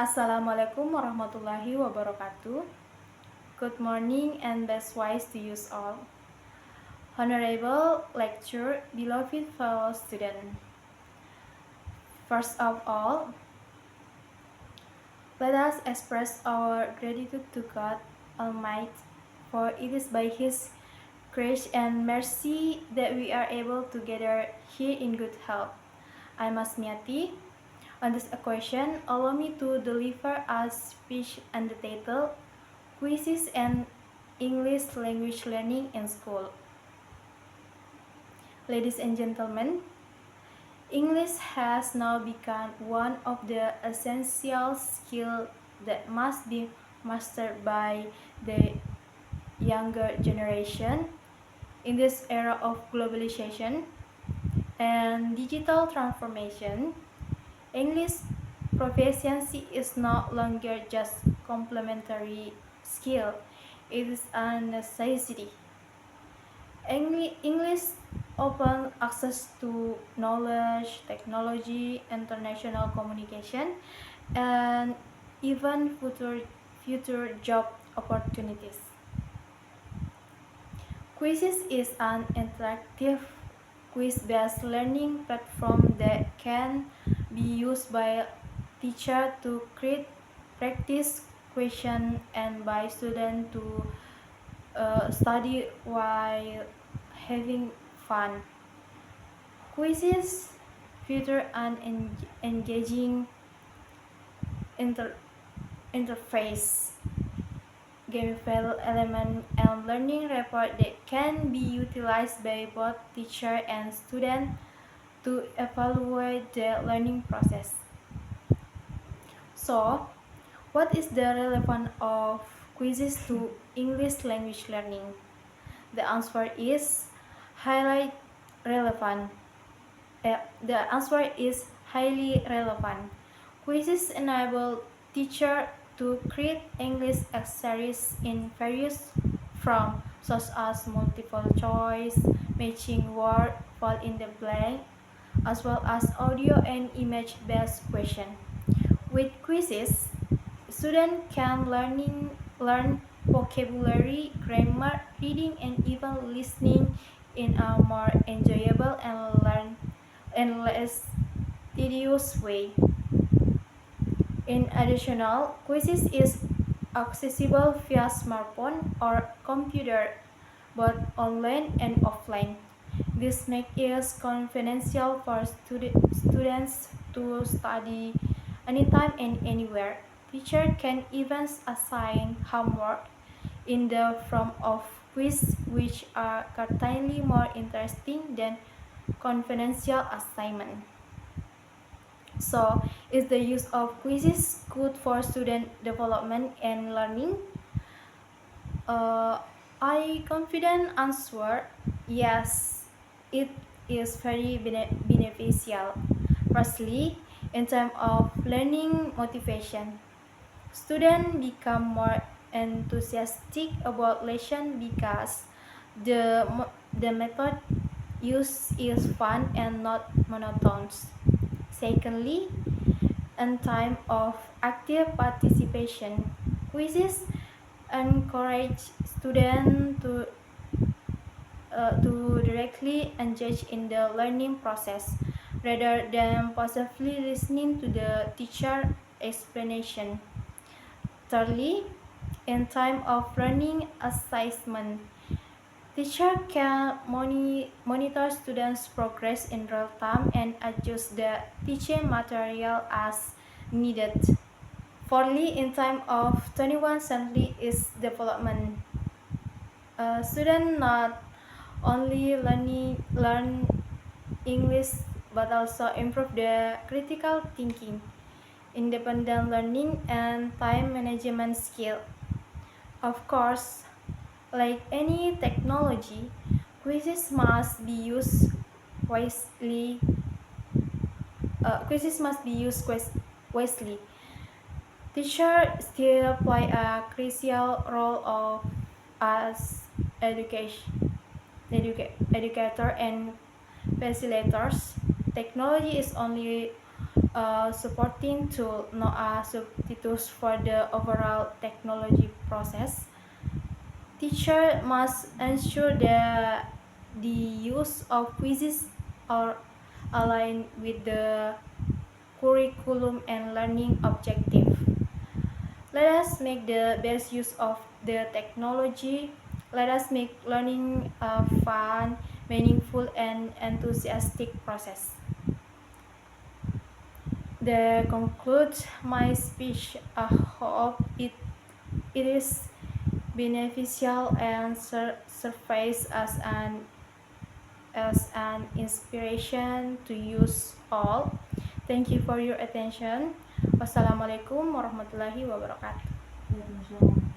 Assalamualaikum warahmatullahi wabarakatuh. Good morning and best wishes to you all. Honorable lecturer, beloved fellow student. First of all, let us express our gratitude to God Almighty, for it is by His grace and mercy that we are able to gather here in good health. I'm Asmiati. On this occasion, allow me to deliver a speech entitled Quizzes and English Language Learning in School. Ladies and gentlemen, English has now become one of the essential skills that must be mastered by the younger generation. In this era of globalization and digital transformation, English proficiency is no longer just complementary skill, it is a necessity. English opens access to knowledge, technology, international communication, and even future job opportunities. Quizzes is an interactive quiz-based learning platform that can be used by teacher to create practice question and by student to study while having fun. Quizzes feature an engaging interface, gamified element, and learning report that can be utilized by both teacher and student to evaluate the learning process. So, what is the relevance of quizzes to English language learning? The answer is highly relevant. The answer is highly relevant. Quizzes enable teacher to create English exercises in various forms such as multiple choice, matching word, fill in the blank, as well as audio and image-based question. With quizzes, students can learn vocabulary, grammar, reading, and even listening in a more enjoyable and less tedious way. In addition, quizzes is accessible via smartphone or computer, both online and offline. This makes it confidential for students to study anytime and anywhere. Teacher can even assign homework in the form of quiz, which are certainly more interesting than confidential assignment. So, is the use of quizzes good for student development and learning? I confident answer yes, it is very beneficial. Firstly, in terms of learning motivation, students become more enthusiastic about lesson because the method used is fun and not monotonous. Secondly, in time of active participation, quizzes encourage students to directly engage in the learning process rather than passively listening to the teacher explanation. Thirdly, in time of learning assessment, teacher can monitor students' progress in real time and adjust the teaching material as needed. Fourthly, in time of 21st century is development. Students not only learn English but also improve their critical thinking, independent learning, and time management skill. Of course, like any technology, quizzes must be used wisely. Wisely. Teachers still play a crucial role of as educator and facilitators. Technology is only supporting tool, not a substitute for the overall technology process. Teacher must ensure that the use of quizzes are aligned with the curriculum and learning objective. Let us make the best use of the technology. Let us make learning a fun, meaningful, and enthusiastic process. That concludes my speech. I hope it is beneficial and serves as an inspiration to use all. Thank you for your attention. Wassalamualaikum warahmatullahi wabarakatuh.